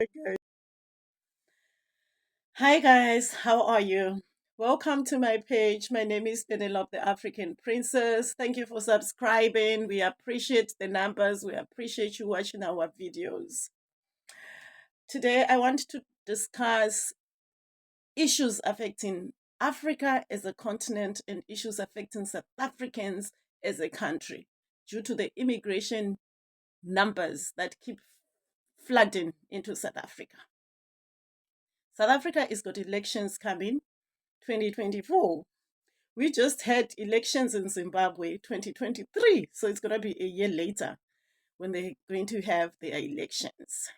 Okay. Hi guys, how are you? Welcome to my page. My name is Penelope, the African Princess. Thank you for subscribing. We appreciate the numbers. We appreciate you watching our videos. Today, I want to discuss issues affecting Africa as a continent and issues affecting South Africans as a country due to the immigration numbers that keep flooding into South Africa. South Africa has got elections coming 2024. We just had elections in Zimbabwe 2023, so it's going to be a year later when they're going to have their elections.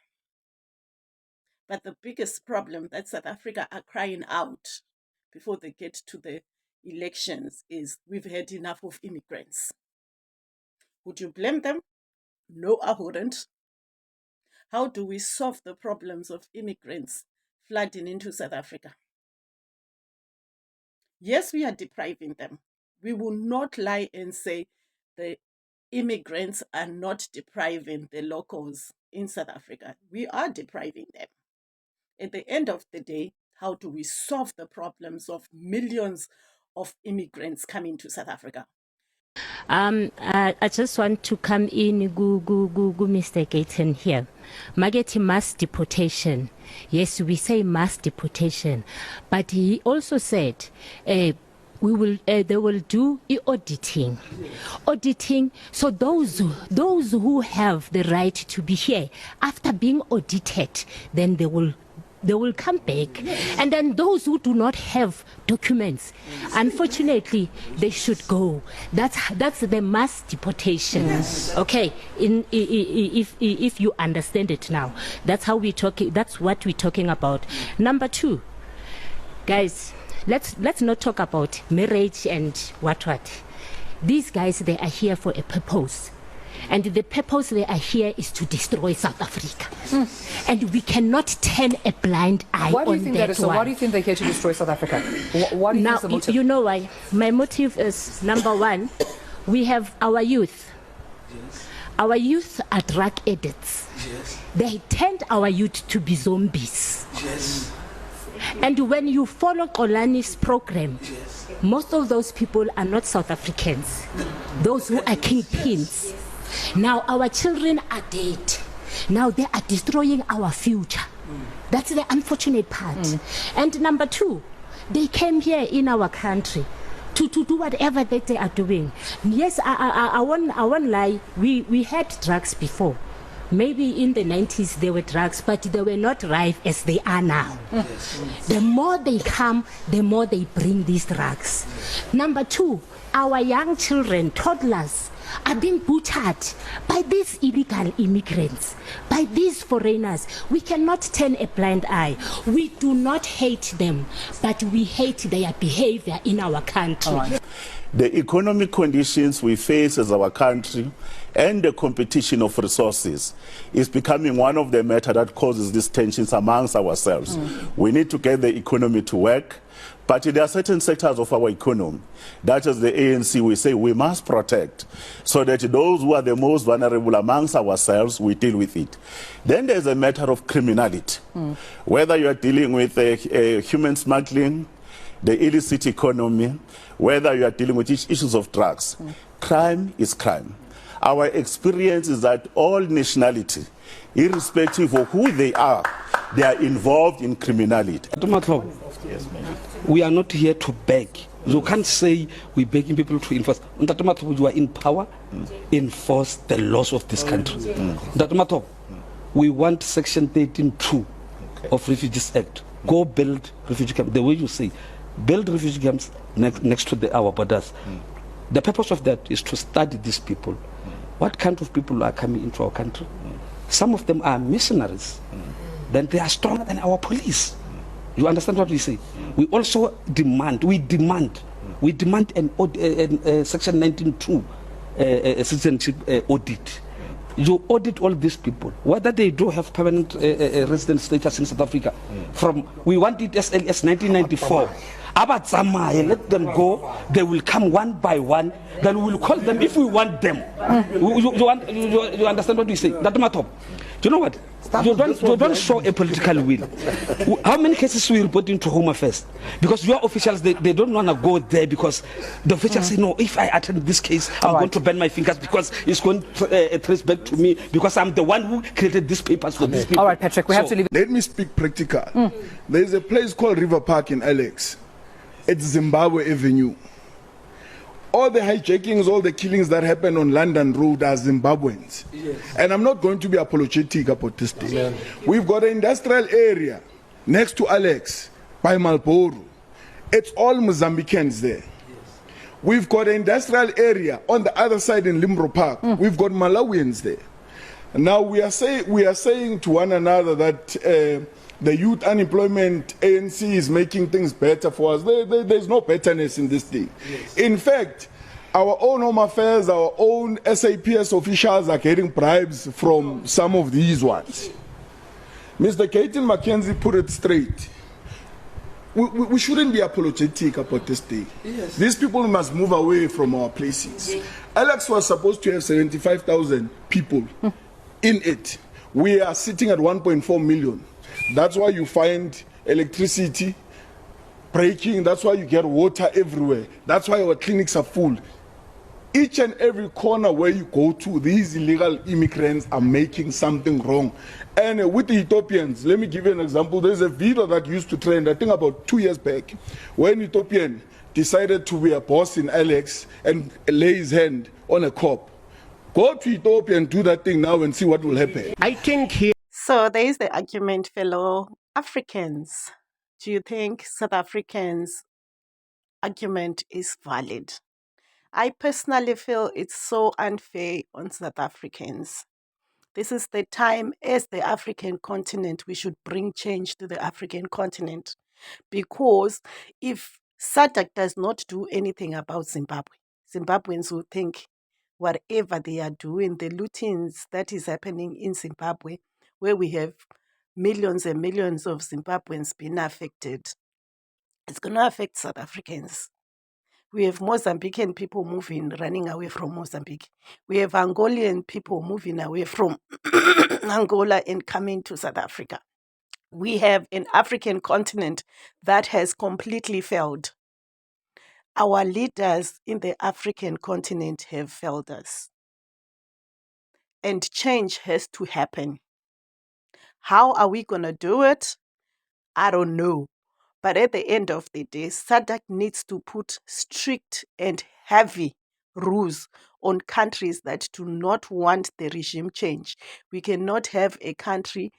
But the biggest problem that South Africa are crying out before they get to the elections is we've had enough of immigrants. Would you blame them? No, I wouldn't. How do we solve the problems of immigrants flooding into South Africa? Yes, we are depriving them. We will not lie and say the immigrants are not depriving the locals in South Africa. We are depriving them. At the end of the day, how do we solve the problems of millions of immigrants coming to South Africa? I just want to come in, Mr. Gayton here. Mageti mass deportation. Yes, we say mass deportation, but he also said they will do auditing. So those who have the right to be here after being audited, then they will come back. And then those who do not have documents, unfortunately, they should go. That's the mass deportation. Yes. Okay, if you understand it now, that's how we talk. That's what we're talking about. Number two, guys, let's not talk about marriage and what. These guys, they are here for a purpose. And the purpose they are here is to destroy South Africa. And we cannot turn a blind eye Why do you on think that that is so? one. Why do you think they're here to destroy South Africa? What do you think is the motive? You know why? My motive is, number one, we have our youth. Yes. Our youth are drug addicts. Yes. They tend our youth to be zombies. Yes. And when you follow Kolani's program, Yes. most of those people are not South Africans. Those who are kingpins. Now our children are dead. Now they are destroying our future. That's the unfortunate part. And number two, they came here in our country to do whatever that they are doing. Yes, I won't lie. We had drugs before. Maybe in the 90s there were drugs, but they were not rife as they are now. Yes. The more they come, the more they bring these drugs. Number two, our young children, toddlers, are being butchered by these illegal immigrants, by these foreigners. We cannot turn a blind eye. We do not hate them, but we hate their behavior in our country. Right. The economic conditions we face as our country and the competition of resources is becoming one of the matters that causes these tensions amongst ourselves. We need to get the economy to work, but there are certain sectors of our economy that as the ANC we say we must protect so that those who are the most vulnerable amongst ourselves, we deal with it. Then there's a matter of criminality. Whether you are dealing with human smuggling, the illicit economy, whether you are dealing with issues of drugs, crime is crime. Our experience is that all nationality, irrespective of who they are involved in criminality. Yes, we are not here to beg. You can't say we're begging people to enforce. You are in power, enforce the laws of this country. We want Section 13(2) of Refugees Act. Go build refugee camps. The way you say, build refugee camps next to our borders. The purpose of that is to study these people. What kind of people are coming into our country? Some of them are mercenaries. Then they are stronger than our police. You understand what we say? We also demand an Section 19(2) citizenship audit. You audit all these people, whether they do have permanent resident status in South Africa. We want it as early as 1994. Let them go. They will come one by one. Then we will call them if we want them. You understand what we say? Do you know what? You don't show a political will. How many cases we reporting to Home Affairs? Because your officials, they don't want to go there because the officials say, no, if I attend this case, I'm going to bend my fingers because it's going to trace back to me because I'm the one who created these papers for these people. All right, Patrick, we have to leave. Let me speak practical. There's a place called River Park in Alex. It's Zimbabwe Avenue. All the hijackings, all the killings that happen on London Road are Zimbabweans. Yes. And I'm not going to be apologetic about this thing. Amen. We've got an industrial area next to Alex by Marlborough. It's all Mozambicans there. Yes. We've got an industrial area on the other side in Limbro Park. We've got Malawians there. Now we are saying to one another that the youth unemployment ANC is making things better for us. There's no betterness in this thing. Yes. In fact, our own Home Affairs, our own SAPS officials are getting bribes from some of these ones. Mr. Caton McKenzie put it straight. We shouldn't be apologetic about this thing. Yes. These people must move away from our places. Yes. Alex was supposed to have 75,000 people in it. We are sitting at 1.4 million. That's why you find electricity breaking. That's why you get water everywhere. That's why our clinics are full. Each and every corner where you go to, these illegal immigrants are making something wrong. And with the Ethiopians, let me give you an example. There's a video that used to trend, I think about 2 years back, when Ethiopian decided to be a boss in Alex and lay his hand on a cop. Go to Ethiopia and do that thing now and see what will happen. I think here. So there is the argument, fellow Africans. Do you think South Africans' argument is valid? I personally feel it's so unfair on South Africans. This is the time as the African continent we should bring change to the African continent. Because if SADC does not do anything about Zimbabwe, Zimbabweans will think whatever they are doing, the lootings that is happening in Zimbabwe, where we have millions and millions of Zimbabweans being affected, it's going to affect South Africans. We have Mozambican people running away from Mozambique. We have Angolan people moving away from Angola and coming to South Africa. We have an African continent that has completely failed. Our leaders in the African continent have failed us. And change has to happen. How are we going to do it? I don't know. But at the end of the day, SADC needs to put strict and heavy rules on countries that do not want the regime change. We cannot have a country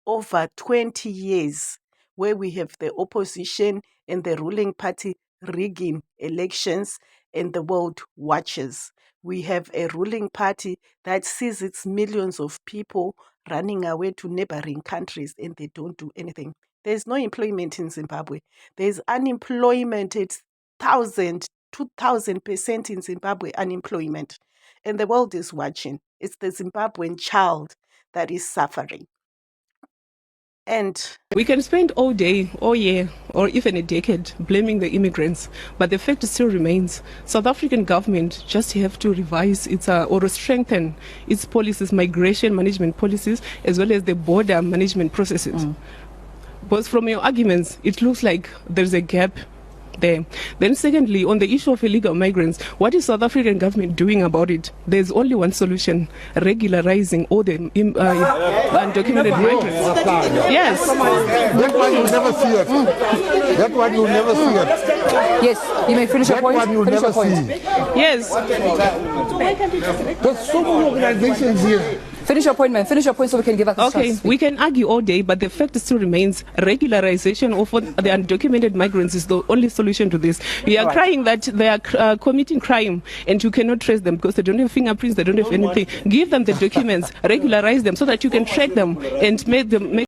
over 20 years where we have the opposition and the ruling party rigging elections and the world watches. We have a ruling party that sees its millions of people running away to neighboring countries and they don't do anything. There's no employment in Zimbabwe. There's unemployment. It's 1,000, 2,000% in Zimbabwe unemployment. And the world is watching. It's the Zimbabwean child that is suffering. And we can spend all day, all year, or even a decade blaming the immigrants, but the fact still remains. South African government just have to revise its or strengthen its policies, migration management policies, as well as the border management processes. Because from your arguments, it looks like there's a gap there. Then secondly, on the issue of illegal migrants, what is South African government doing about it? There's only one solution: regularizing all the undocumented migrants. Yes. That one you'll never see it. That one you'll never see it. Yes, you may finish your point. That one you'll finish never your see. Yes. There's so many organizations here. Finish your point, man. Finish your point so we can give us a chance. Okay, we can argue all day, but the fact still remains: regularization of the undocumented migrants is the only solution to this. We are crying that they are committing crime and you cannot trace them because they don't have fingerprints, they don't have anything. Give them the documents, regularize them so that you can track them and make them.